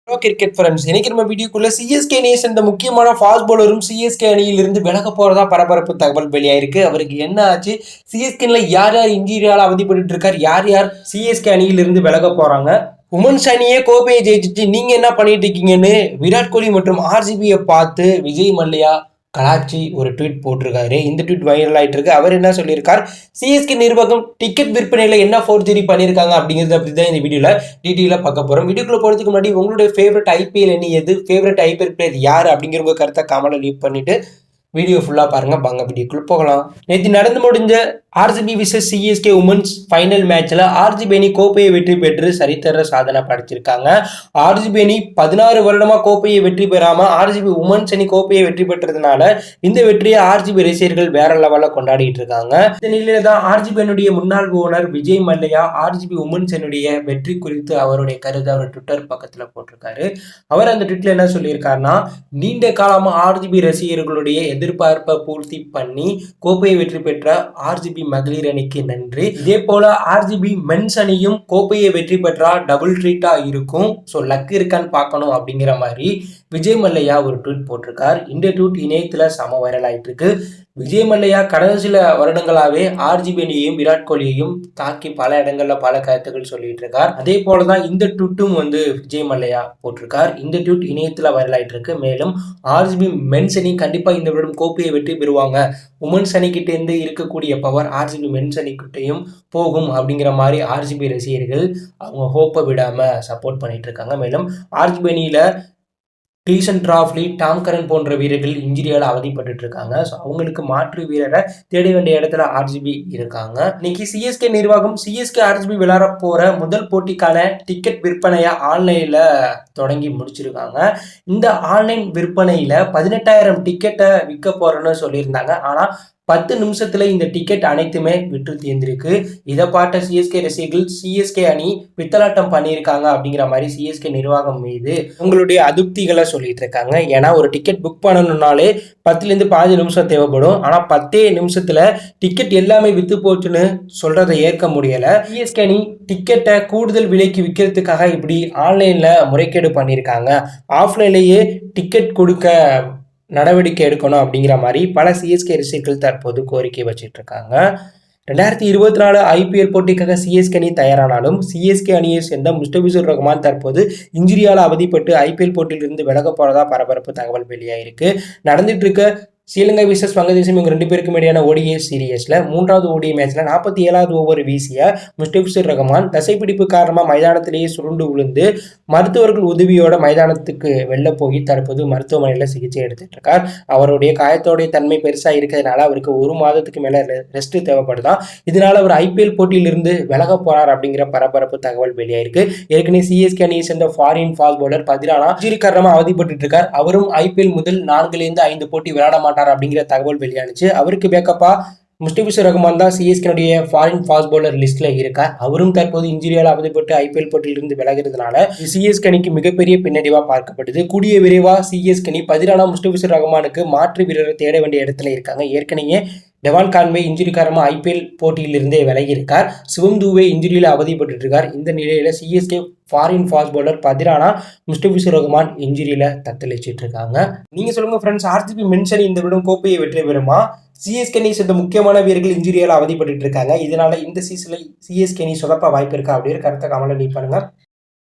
Hello cricket friends, இன்னைக்கு நம்ம வீடியோக்குள்ள சிஎஸ்கே அணியை சேர்ந்த முக்கியமான ஃபாஸ்ட் பவுலரும் சிஎஸ்கே அணியிலிருந்து விலக போறதா பரபரப்பு தகவல் வெளியாயிருக்கு. அவருக்கு என்ன ஆச்சு, சிஎஸ்கேல யார் யார் இன்ஜூரியால அவதிப்பட்டு இருக்கார், யார் யார் சிஎஸ்கே அணியிலிருந்து விலக போறாங்க, உமன்ஸ் அணியே கோப்பையை ஜெயிச்சிட்டு நீங்க என்ன பண்ணிட்டு இருக்கீங்கன்னு விராட் கோலி மற்றும் ஆர்சிபியை பார்த்து விஜய் மல்லையா கலாச்சி ஒரு ட்வீட் போட்டிருக்காரு. இந்த ட்வீட் வைரல் ஆயிட்டு இருக்கு. அவர் என்ன சொல்லியிருக்கார், சிஎஸ்கே நிர்வாகம் டிக்கெட் விற்பனையில என்ன ஃபோர்ஜரி பண்ணியிருக்காங்க அப்படிங்கிறத பத்தி தான் இந்த வீடியோல டீட்டெயிலாக பார்க்க போறோம். வீடியோக்குள்ள போறதுக்கு முன்னாடி உங்களுடைய ஃபேவரட் ஐபிஎல் அணி எது, ஃபேவரட் ஐபிஎல் பிளேயர் யார் அப்படிங்கிற உங்க கருத்தை கமெண்ட்ல லீவ் பண்ணிட்டு வீடியோ ஃபுல்லாக பாருங்க. வாங்க வீடியோக்குள்ள போகலாம். நேற்று நடந்து முடிஞ்ச RCB vs CSK women's final மேட்ச்ல ஆர்சிபி அணி கோப்பையை வெற்றி பெற்று சரித்திர சாதனை படைச்சிருக்காங்க. ஆர்சிபி அணி 16 வருடமா கோப்பையை வெற்றி பெறாம ஆர்சிபி உமன்ஸ் அணி கோப்பையை வெற்றி பெற்றதுனால இந்த வெற்றியை ஆர்சிபி ரசிகர்கள் வேற லெவல்ல கொண்டாடிட்டு இருக்காங்க. இந்த நிலையில தான் ஆர்சிபி அணியுடைய முன்னாள் owner Vijay Mallya RCB women's அணியுடைய வெற்றி குறித்து அவருடைய கருத்தை அவர் ட்விட்டர் பக்கத்துல போட்டிருக்காரு. அவர் அந்த ட்விட்ல என்ன சொல்லியிருக்காருன்னா, நீண்ட காலமா ஆர்சிபி ரசிகர்களுடைய எதிர்பார்ப்பை பூர்த்தி பண்ணி கோப்பையை வெற்றி பெற்ற ஆர்சிபி மகளிர் அணிக்கு நன்றி. இதே போல ஆர்சிபி மென்ஸ் அணியும் கோப்பையை வெற்றி பெற்றா டபுள் ட்ரீட்டா இருக்கும், ஸோ லக் இருக்கான்னு பார்க்கணும் அப்படிங்கிற மாதிரி விஜய் மல்லையா ஒரு ட்வீட் போட்டிருக்கார். இந்த ட்வீட் இணையத்துல சம வைரல் ஆயிட்டு இருக்கு. விஜய் மல்லையா கடந்த சில வருடங்களாவே ஆர்சிபி அணியையும் விராட் கோலியையும் தாக்கி பல இடங்கள்ல பல கருத்துக்கள் சொல்லிட்டு இருக்கார். அதே போலதான் இந்த ட்வீட்டும் விஜய் மல்லையா போட்டிருக்கார். இந்த ட்வீட் இணையத்துல வைரல் ஆயிட்டு இருக்கு. மேலும் ஆர்சிபி மென்ஸ் அணி கண்டிப்பா இந்த வருடம் கோப்பையை வெற்றி பெறுவாங்க, உமன்ஸ் அணிக்கிட்ட இருந்து இருக்கக்கூடிய பவர் ஆர்சிபி மென்ஸ் அணிக்கிட்டையும் போகும் அப்படிங்கிற மாதிரி ஆர்சிபி ரசிகர்கள் அவங்க ஹோப்பை விடாம சப்போர்ட் பண்ணிட்டு இருக்காங்க. மேலும் ஆர்சிபி அணியில கிளீசன் டிராஃப்லி, டாம் கரன் போன்ற வீரர்கள் இன்ஜுரியால் அவதிப்பட்டு இருக்காங்க. ஸோ அவங்களுக்கு மாற்று வீரரை தேட வேண்டிய இடத்துல ஆர்சிபி இருக்காங்க. இன்னைக்கு சிஎஸ்கே நிர்வாகம் சிஎஸ்கே ஆர்சிபி விளையாட போற முதல் போட்டிக்கான டிக்கெட் விற்பனையை ஆன்லைன்ல தொடங்கி முடிச்சிருக்காங்க. இந்த ஆன்லைன் விற்பனையில 18,000 டிக்கெட்டை விற்க போறேன்னு சொல்லியிருந்தாங்க. ஆனா 10 நிமிஷத்துல இந்த டிக்கெட் அனைத்துமே விற்று தீர்ந்திருக்கு. இதை பார்த்த சிஎஸ்கே ரசிகர்கள் சிஎஸ்கே அணி பித்தலாட்டம் பண்ணியிருக்காங்க அப்படிங்கிற மாதிரி சிஎஸ்கே நிர்வாகம் மீது உங்களுடைய அதிருப்திகளை சொல்லிட்டு இருக்காங்க. ஏன்னா ஒரு டிக்கெட் புக் பண்ணணும்னாலே 10லேருந்து 15 நிமிஷம் தேவைப்படும். ஆனா 10 நிமிஷத்துல டிக்கெட் எல்லாமே வித்து போச்சுன்னு சொல்றதை ஏற்க முடியல. சிஎஸ்கே அணி டிக்கெட்டை கூடுதல் விலைக்கு விற்கிறதுக்காக இப்படி ஆன்லைன்ல முறைகேடு பண்ணியிருக்காங்க. ஆஃப்லைன்லேயே டிக்கெட் கொடுக்க நடவடிக்கை எடுக்கணும் அப்படிங்கிற மாதிரி பல சிஎஸ்கே ரசிகர்கள் தற்போது கோரிக்கை வச்சுட்டு இருக்காங்க. 2024 ஐபிஎல் போட்டிக்காக சிஎஸ்கே அணி தயாரானாலும் சிஎஸ்கே அணியை சேர்ந்த முஸ்தபிசுர் ரஹ்மான் தற்போது இன்ஜுரியால் அவதிப்பட்டு ஐபிஎல் போட்டியிலிருந்து விலக போறதா பரபரப்பு தகவல் வெளியாயிருக்கு. நடந்துட்டு இருக்க ஸ்ரீலங்கா விசஸ் வங்கதேசம் இவங்க 2 பேருக்கும் இடையான ஓடிஐ சீரியஸ்ல 3வது ஓடிஐ மேட்ச்ல 47வது ஓவர் வீசிய முஸ்தபிசுர் ரஹ்மான் தசைப்பிடிப்பு காரணமா மைதானத்திலேயே சுருண்டு விழுந்து மருத்துவர்கள் உதவியோட மைதானத்துக்கு வெளில போய் தற்போது மருத்துவமனையில சிகிச்சை எடுத்துட்டு இருக்கார். அவருடைய காயத்தோடைய தன்மை பெருசா இருக்கிறதுனால அவருக்கு 1 மாதத்துக்கு மேல ரெஸ்ட் தேவைப்படுதான். இதனால அவர் ஐபிஎல் போட்டியிலிருந்து விலக போறார் அப்படிங்கிற பரபரப்பு தகவல் வெளியாயிருக்கு. ஏற்கனவே சிஎஸ்கே அணியை சேர்ந்த foreign fast bowler Pathirana injury காரணமா அவதிப்பட்டு இருக்கார். அவரும் ஐபிஎல் முதல் 4லேருந்து 5 போட்டி விளையாட மாட்டார் அப்படிங்கிற தகவல் வெளியானுச்சு. அவருக்கு பேக்கப்பா முஸ்தபிசுர் ரஹ்மான் தான் சிஎஸ்கேனுடைய ஃபாரின் ஃபாஸ்ட் பவுலர் லிஸ்ட்ல இருக்கார். அவரும் தற்போது இன்ஜுரியால் அவதிப்பட்டு ஐபிஎல் போட்டியிலிருந்து விலகிறதுனால சிஎஸ்கே அணிக்கு மிகப்பெரிய பின்னடைவா பார்க்கப்படுது. கூடிய விரைவா சிஎஸ்கே அணி பதிரானா முஸ்தபிசுர் ரஹ்மானுக்கு மாற்று வீரரை தேட வேண்டிய இடத்துல இருக்காங்க. ஏற்கனவே டெவான் கான்வே இன்ஜுரி காரணமாக ஐபிஎல் போட்டியிலிருந்தே விலகி இருக்கார். சிவம் தூவே இன்ஜுரியில் அவதிப்பட்டு இருக்கார். இந்த நிலையில CSK foreign fast bowler Pathirana Mustafizur Rahman இன்ஜுரியில தத்தளிச்சிட்டு இருக்காங்க. நீங்க சொல்லுங்க ஃப்ரெண்ட்ஸ், ஆர்சிபி மென்ஸ் அணி இந்த விடம் கோப்பையை வெற்றி பெறுமா? சிஎஸ்கே அணி சேர்ந்த முக்கியமான வீரர்கள் இன்ஜுரியால் அவதிப்பட்டு இருக்காங்க. இதனால இந்த சீசன்ல சிஎஸ்கே அணி சொதப்ப வாய்ப்பு இருக்கா அப்படிங்கிற கருத்தை கமெண்ட்ல லீவ் பண்ணுங்க.